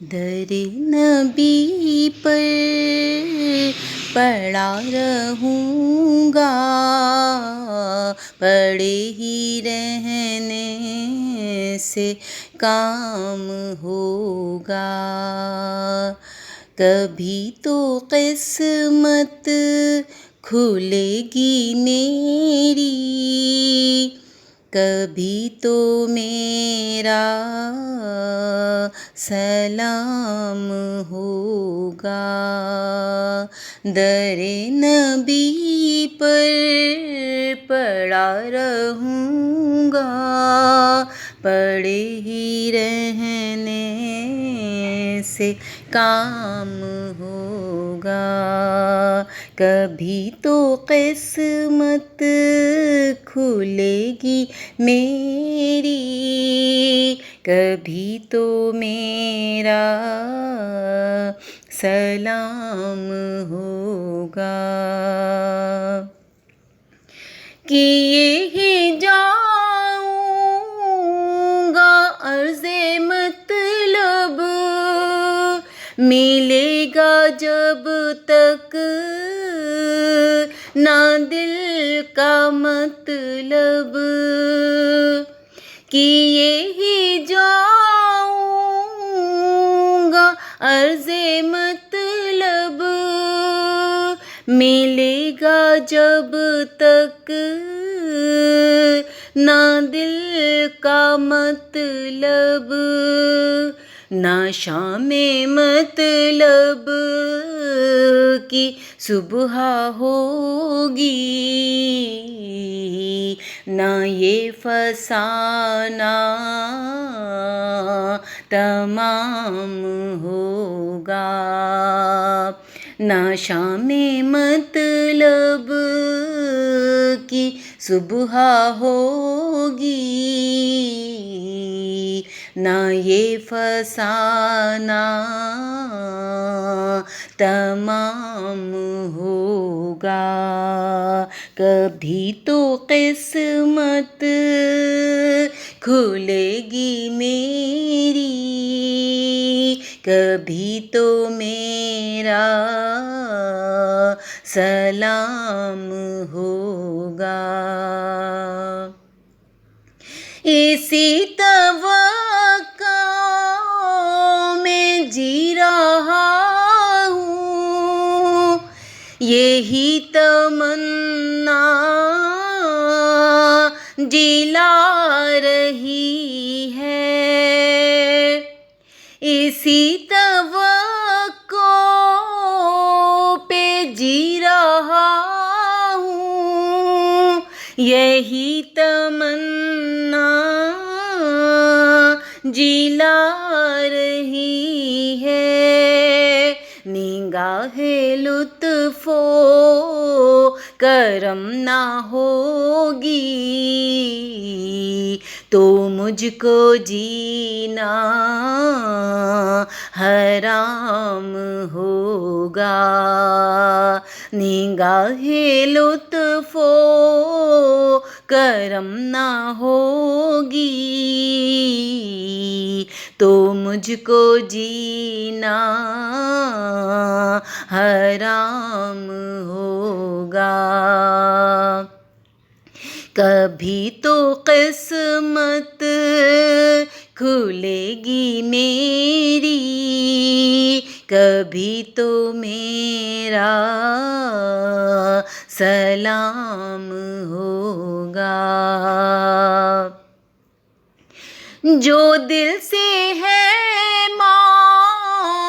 در نبی پر پڑا رہوں گا، پڑے ہی رہنے سے کام ہوگا، کبھی تو قسمت کھلے گی میری، کبھی تو میرا سلام ہوگا، در نبی پر پڑا رہوں گا، پڑے ہی رہنے سے کام ہوگا، کبھی تو قسمت کھلے گی میری، کبھی تو میرا سلام ہوگا، کیے ہی جاؤں گا عرض مطلب، ملے گا جب تک نہ دل کا مطلب، کیے ہی جاؤں گا عرض مطلب، ملے گا جب تک نہ دل کا مطلب، نہ شام مطلب کی صبح ہوگی، نہ یہ فسانہ تمام ہوگا، نہ شام مطلب کی صبح ہوگی، نہ یہ فسانہ تمام ہوگا، کبھی تو قسمت کھلے گی میری، کبھی تو میرا سلام ہوگا، اسی توقع میں جی رہا ہوں، یہی تمنا جلا رہی ہے، اسی توقع پہ جی رہا ہوں، یہی تمنا جلا رہی ہے، نگاہ لطف و کرم نہ ہوگی تو مجھ کو جینا حرام ہوگا، نگاہ لطف و کرم نہ ہوگی تو مجھ کو جینا حرام ہوگا، کبھی تو قسمت کھلے گی میری، کبھی تو میرا سلام ہوگا، جو دل سے ہے مائل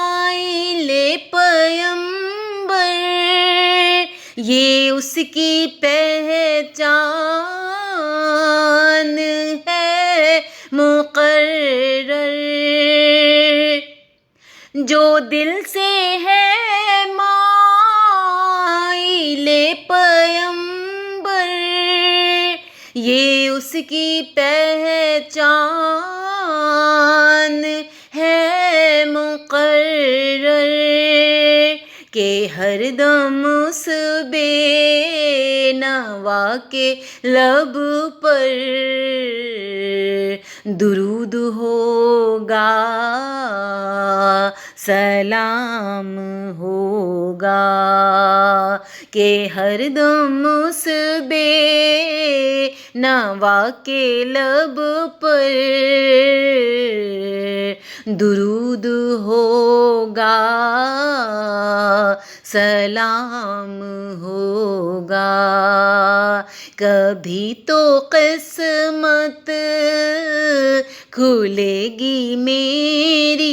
پیمبر، یہ اس کی پہچان ہے مقرر، جو دل سے ہے مائل پیمبر، یہ اس کی پہچان ہے مقرر، کہ ہر دم اس بے نوا کے لب پر درود ہوگا سلام ہوگا کہ ہر دم اس بے نوا کے لب پر درود ہوگا سلام ہوگا کبھی تو قسمت کھلے گی میری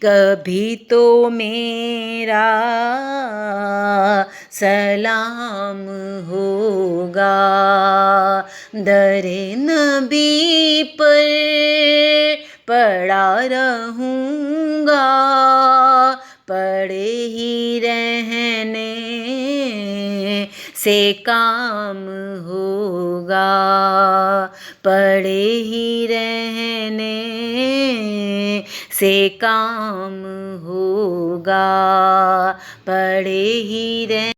کبھی تو میرا سلام ہوگا در نبی پر پڑا رہوں گا پڑے ہی رہنے سے کام ہوگا پڑے ہی رہنے سے کام ہوگا پڑے ہی رہنے